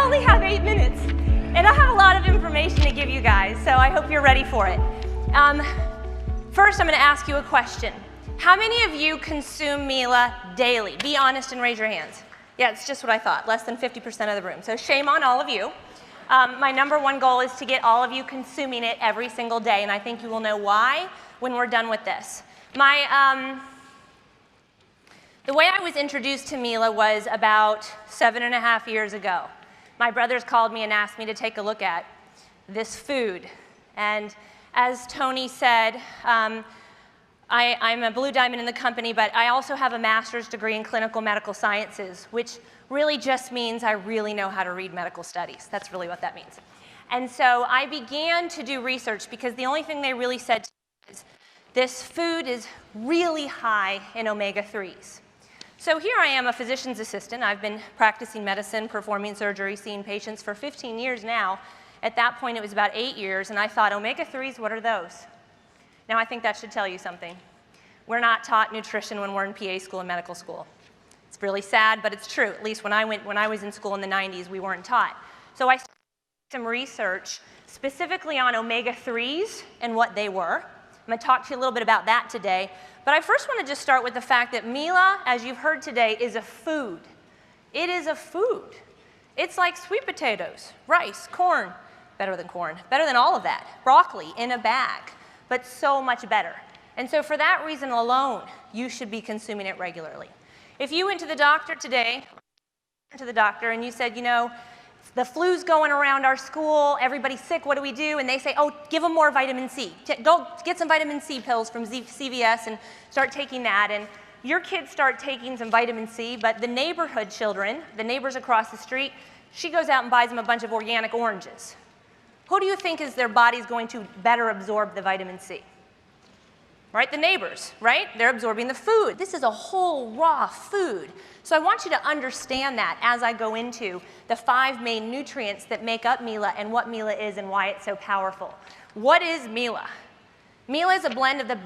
only have 8 minutes, and I have a lot of information to give you guys, so I hope you're ready for it. First, I'm going to ask you a question. How many of you consume Mila daily? Be honest and raise your hands. Yeah, it's just what I thought, less than 50% of the room. So shame on all of you. My #1 goal is to get all of you consuming it every single day, and I think you will know why when we're done with this. The way I was introduced to Mila was about 7.5 years ago. My brothers called me and asked me to take a look at this food. And as Tony said, I'm a blue diamond in the company, but I also have a master's degree in clinical medical sciences, which really just means I really know how to read medical studies. That's really what that means. And so I began to do research because the only thing they really said to me is this food is really high in omega-3s. So here I am, a physician's assistant. I've been practicing medicine, performing surgery, seeing patients for 15 years now. At that point, it was about 8 years, and I thought, omega-3s, what are those? Now, I think that should tell you something. We're not taught nutrition when we're in PA school and medical school. It's really sad, but it's true. At least when I was in school in the 90s, we weren't taught. So I started some research specifically on omega-3s and what they were. I'm going to talk to you a little bit about that today. But I first want to just start with the fact that Mila, as you've heard today, is a food. It is a food. It's like sweet potatoes, rice, corn, better than all of that, broccoli in a bag, but so much better. And so for that reason alone, you should be consuming it regularly. If you went to the doctor today, and you said, you know, the flu's going around our school, everybody's sick, what do we do? And they say, oh, give them more vitamin C. Go get some vitamin C pills from CVS and start taking that. And your kids start taking some vitamin C, but the neighborhood children, the neighbors across the street, she goes out and buys them a bunch of organic oranges. Who do you think is their body's going to better absorb the vitamin C? Right, the neighbors, right? They're absorbing the food. This is a whole raw food. So I want you to understand that as I go into the 5 main nutrients that make up Mila and what Mila is and why it's so powerful. What is Mila? Mila is a blend of the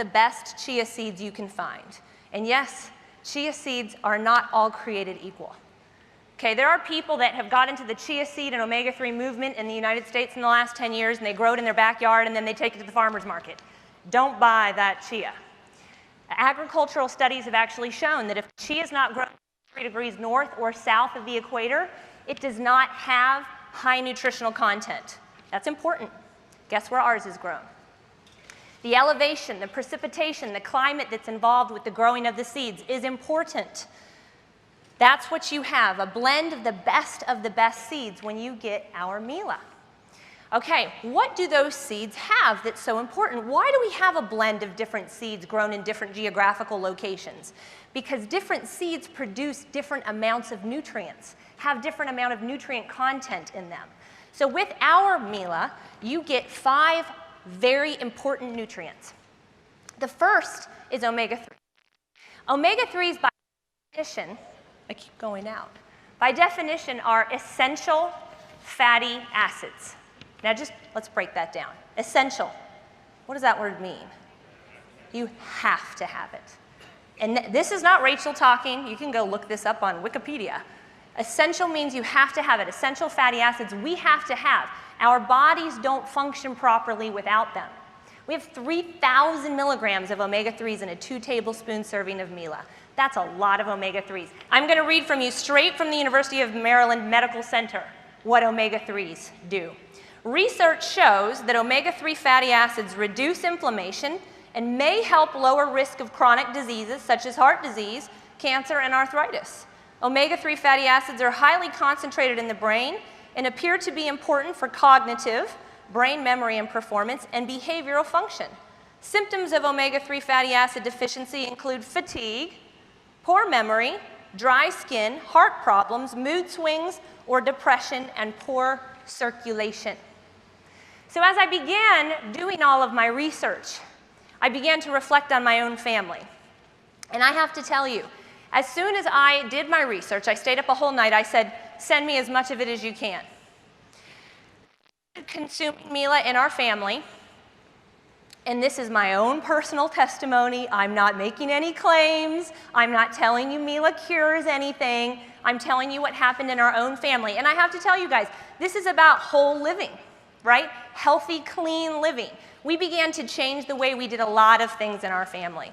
best chia seeds you can find. And yes, chia seeds are not all created equal. Okay, there are people that have got into the chia seed and omega-3 movement in the United States in the last 10 years, and they grow it in their backyard, and then they take it to the farmer's market. Don't buy that chia. Agricultural studies have actually shown that if chia is not grown 3 degrees north or south of the equator, it does not have high nutritional content. That's important. Guess where ours is grown? The elevation, the precipitation, the climate that's involved with the growing of the seeds is important. That's what you have, a blend of the best seeds when you get our Mila. Okay, what do those seeds have that's so important? Why do we have a blend of different seeds grown in different geographical locations? Because different seeds produce different amounts of nutrients, have different amount of nutrient content in them. So with our Mila, you get 5 very important nutrients. The first is omega-3. Omega-3s by definition, I keep going out, by definition are essential fatty acids. Now let's break that down. Essential. What does that word mean? You have to have it. And this is not Rachel talking. You can go look this up on Wikipedia. Essential means you have to have it. Essential fatty acids we have to have. Our bodies don't function properly without them. We have 3,000 milligrams of omega-3s in a 2 tablespoon serving of Mila. That's a lot of omega-3s. I'm going to read from you straight from the University of Maryland Medical Center what omega-3s do. Research shows that omega-3 fatty acids reduce inflammation and may help lower risk of chronic diseases such as heart disease, cancer, and arthritis. Omega-3 fatty acids are highly concentrated in the brain and appear to be important for cognitive, brain memory and performance, and behavioral function. Symptoms of omega-3 fatty acid deficiency include fatigue, poor memory, dry skin, heart problems, mood swings, or depression, and poor circulation. So as I began doing all of my research, I began to reflect on my own family. And I have to tell you, as soon as I did my research, I stayed up a whole night, I said, send me as much of it as you can. Consuming Mila in our family And this is my own personal testimony. I'm not making any claims. I'm not telling you Mila cures anything. I'm telling you what happened in our own family. And I have to tell you guys, this is about whole living, right? Healthy, clean living. We began to change the way we did a lot of things in our family.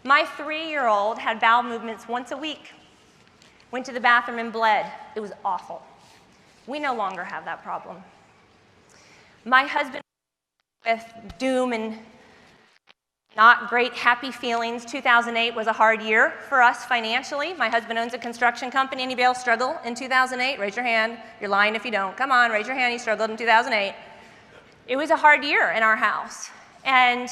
My 3-year-old had bowel movements once a week, went to the bathroom and bled. It was awful. We no longer have that problem. My husband, with doom and not great happy feelings, 2008 was a hard year for us financially. My husband owns a construction company. Anybody else struggle in 2008? Raise your hand. You're lying if you don't. Come on, raise your hand. You struggled in 2008. It was a hard year in our house. And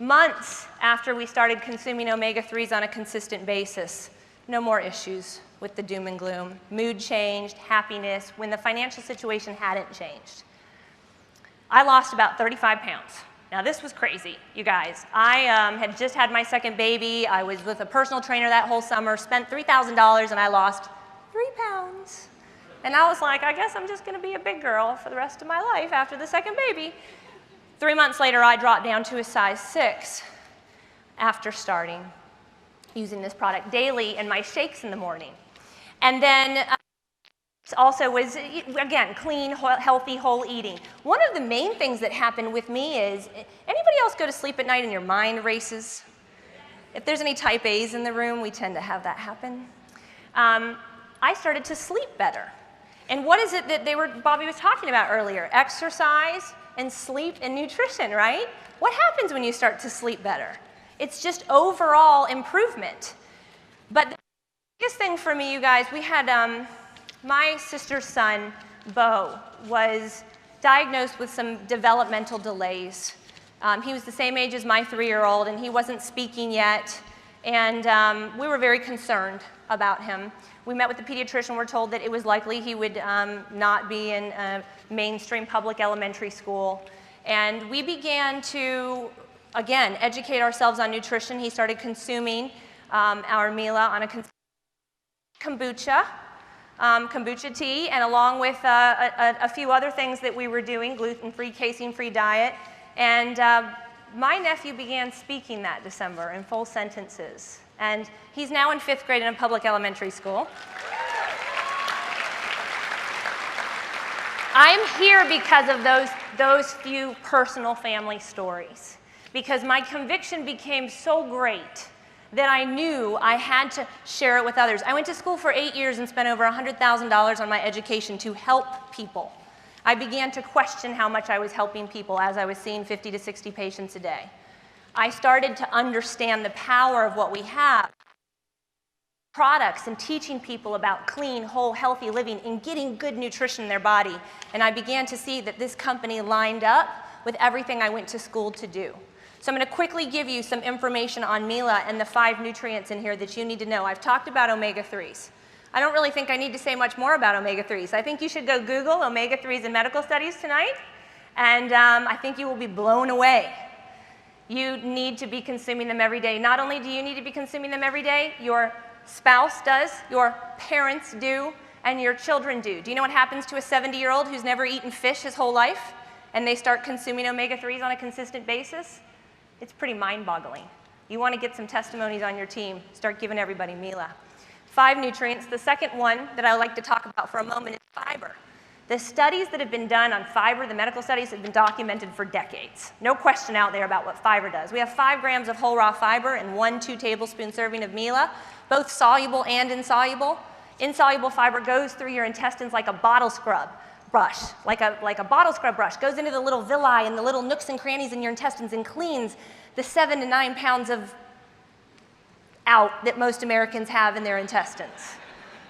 months after we started consuming omega-3s on a consistent basis, no more issues with the doom and gloom. Mood changed, happiness, when the financial situation hadn't changed. I lost about 35 pounds. Now this was crazy, you guys. I had just had my second baby. I was with a personal trainer that whole summer, spent $3,000, and I lost 3 pounds. And I was like, I guess I'm just gonna be a big girl for the rest of my life after the second baby. 3 months later, I dropped down to a size 6 after starting using this product daily in my shakes in the morning. And then also was, again, clean, healthy, whole eating. One of the main things that happened with me is, anybody else go to sleep at night and your mind races? If there's any type A's in the room, we tend to have that happen. I started to sleep better. And what is it that Bobby was talking about earlier? Exercise and sleep and nutrition, right? What happens when you start to sleep better? It's just overall improvement. But the biggest thing for me, you guys, we had my sister's son, Bo, was diagnosed with some developmental delays. He was the same age as my 3-year-old, and he wasn't speaking yet. And we were very concerned about him. We met with the pediatrician. We're told that it was likely he would not be in a mainstream public elementary school. And we began to, again, educate ourselves on nutrition. He started consuming our Mila on a kombucha tea, and along with a few other things that we were doing, gluten-free, casein-free diet. And my nephew began speaking that December in full sentences. And he's now in 5th grade in a public elementary school. I'm here because of those few personal family stories. Because my conviction became so great that I knew I had to share it with others. I went to school for 8 years and spent over $100,000 on my education to help people. I began to question how much I was helping people as I was seeing 50 to 60 patients a day. I started to understand the power of what we have, products, and teaching people about clean, whole, healthy living and getting good nutrition in their body. And I began to see that this company lined up with everything I went to school to do. So I'm going to quickly give you some information on Mila and the 5 nutrients in here that you need to know. I've talked about omega-3s. I don't really think I need to say much more about omega-3s. I think you should go Google omega-3s in medical studies tonight, and I think you will be blown away. You need to be consuming them every day. Not only do you need to be consuming them every day, your spouse does, your parents do, and your children do. Do you know what happens to a 70-year-old who's never eaten fish his whole life, and they start consuming omega-3s on a consistent basis? It's pretty mind-boggling. You want to get some testimonies on your team, start giving everybody Mila. 5 nutrients. The second one that I would like to talk about for a moment is fiber. The studies that have been done on fiber, the medical studies, have been documented for decades. No question out there about what fiber does. We have 5 grams of whole raw fiber and 1 2-tablespoon serving of Mila, both soluble and insoluble. Insoluble fiber goes through your intestines like a bottle scrub brush, like a bottle scrub brush, goes into the little villi and the little nooks and crannies in your intestines and cleans the 7 to 9 pounds of out that most Americans have in their intestines.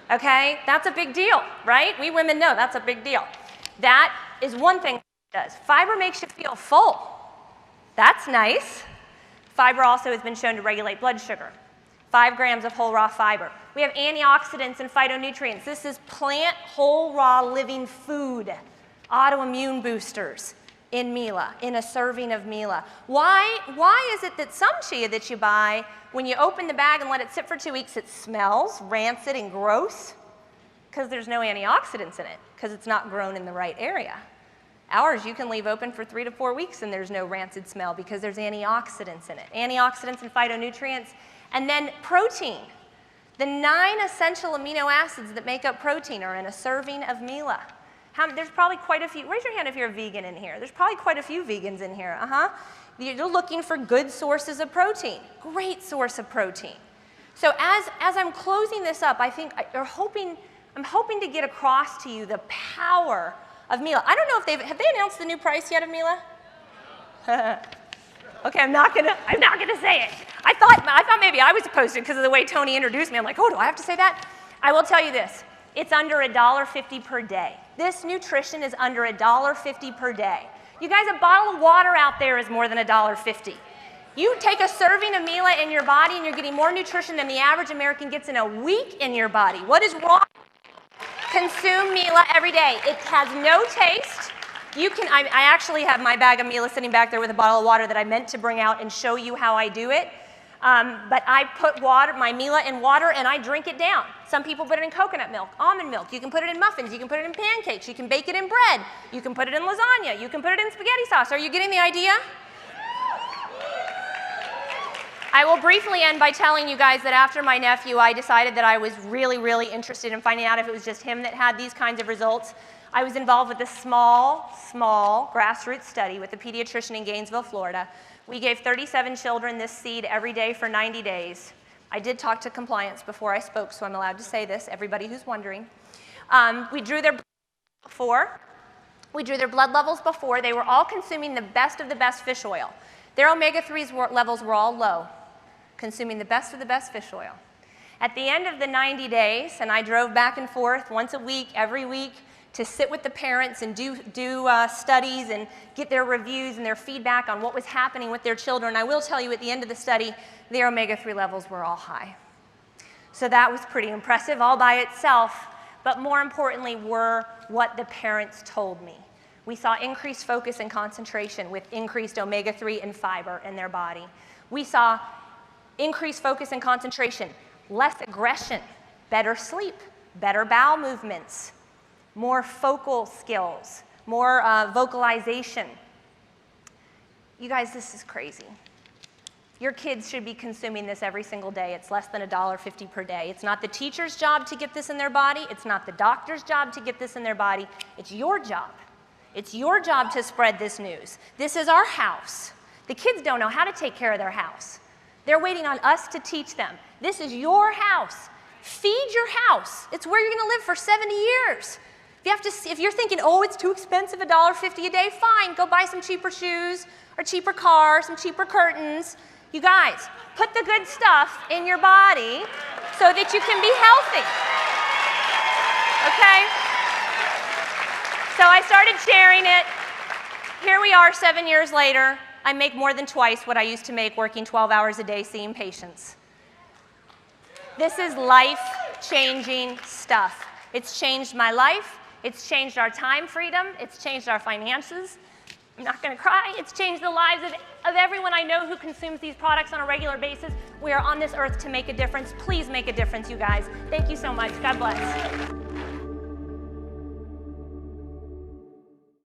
Okay? That's a big deal, right? We women know that's a big deal. That is one thing it does. Fiber makes you feel full. That's nice. Fiber also has been shown to regulate blood sugar. 5 grams of whole raw fiber. We have antioxidants and phytonutrients. This is plant whole raw living food. Autoimmune boosters in Mila, in a serving of Mila. Why is it that some chia that you buy, when you open the bag and let it sit for 2 weeks, it smells rancid and gross? Because there's no antioxidants in it, because it's not grown in the right area. Ours you can leave open for 3 to 4 weeks and there's no rancid smell because there's antioxidants in it. Antioxidants and phytonutrients. And then protein. The 9 essential amino acids that make up protein are in a serving of Mila. There's probably quite a few. Raise your hand if you're a vegan in here. There's probably quite a few vegans in here. You're looking for good sources of protein. Great source of protein. So as I'm closing this up, I think I'm hoping to get across to you the power of Mila. I don't know if have they announced the new price yet of Mila? Okay, I'm not gonna say it. I thought maybe I was supposed to because of the way Tony introduced me. I'm like, oh, do I have to say that? I will tell you this. It's under $1.50 per day. This nutrition is under $1.50 per day. You guys, a bottle of water out there is more than $1.50. You take a serving of Mila in your body and you're getting more nutrition than the average American gets in a week in your body. What is wrong? Consume Mila every day. It has no taste. I actually have my bag of Mila sitting back there with a bottle of water that I meant to bring out and show you how I do it. But I put my Mila in water and I drink it down. Some people put it in coconut milk, almond milk. You can put it in muffins. You can put it in pancakes. You can bake it in bread. You can put it in lasagna. You can put it in spaghetti sauce. Are you getting the idea? I will briefly end by telling you guys that after my nephew, I decided that I was really, really interested in finding out if it was just him that had these kinds of results. I was involved with a small grassroots study with a pediatrician in Gainesville, Florida. We gave 37 children this seed every day for 90 days. I did talk to compliance before I spoke, so I'm allowed to say this, everybody who's wondering. We drew their blood levels before. They were all consuming the best of the best fish oil. Their omega-3 levels were all low, consuming the best of the best fish oil. At the end of the 90 days, and I drove back and forth once a week, every week, to sit with the parents and do studies and get their reviews and their feedback on what was happening with their children. I will tell you at the end of the study, their omega-3 levels were all high. So that was pretty impressive all by itself, but more importantly were what the parents told me. We saw increased focus and concentration with increased omega-3 and fiber in their body. We saw increased focus and concentration, less aggression, better sleep, better bowel movements, more focal skills, more vocalization. You guys, this is crazy. Your kids should be consuming this every single day. It's less than $1.50 per day. It's not the teacher's job to get this in their body. It's not the doctor's job to get this in their body. It's your job. It's your job to spread this news. This is our house. The kids don't know how to take care of their house. They're waiting on us to teach them. This is your house. Feed your house. It's where you're going to live for 70 years. If you're thinking, oh, it's too expensive, $1.50 a day, fine. Go buy some cheaper shoes or cheaper cars, some cheaper curtains. You guys, put the good stuff in your body so that you can be healthy. Okay? So I started sharing it. Here we are 7 years later. I make more than twice what I used to make working 12 hours a day seeing patients. This is life-changing stuff. It's changed my life. It's changed our time freedom. It's changed our finances. I'm not going to cry. It's changed the lives of everyone I know who consumes these products on a regular basis. We are on this earth to make a difference. Please make a difference, you guys. Thank you so much. God bless.